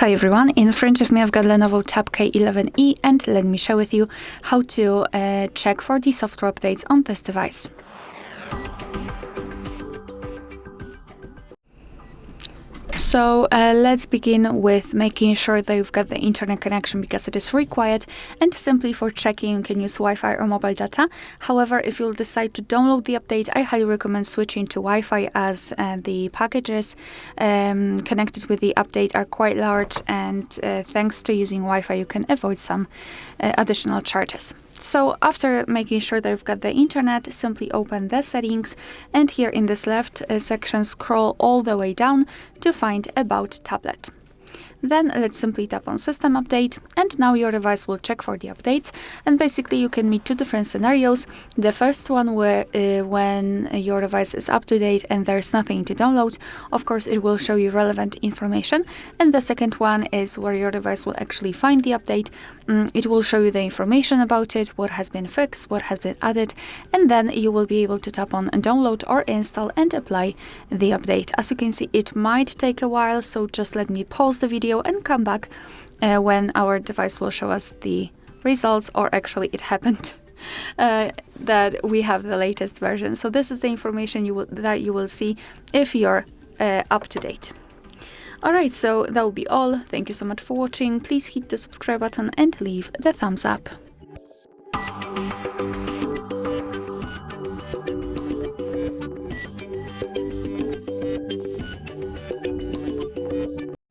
Hi everyone, in front of me I've got LENOVO Tab K11E and let me share with you how to check for the software updates on this device. So let's begin with making sure that you've got the internet connection because it is required, and simply for checking you can use Wi-Fi or mobile data. However, if you'll decide to download the update, I highly recommend switching to Wi-Fi as the packages connected with the update are quite large, and thanks to using Wi-Fi you can avoid some additional charges. So after making sure that you've got the internet, simply open the settings and here in this left section scroll all the way down to find About Tablet. Then let's simply tap on System Update, and now your device will check for the updates. And basically you can meet two different scenarios. The first one where when your device is up to date and there's nothing to download, of course it will show you relevant information. And the second one is where your device will actually find the update. It will show you the information about it, what has been fixed, what has been added, and then you will be able to tap on download or install and apply the update. As you can see, it might take a while, so just let me pause the video and come back when our device will show us the results, or actually it happened that we have the latest version. So this is the information that you will see if you're up to date. Alright, so that will be all. Thank you so much for watching. Please hit the subscribe button and leave the thumbs up.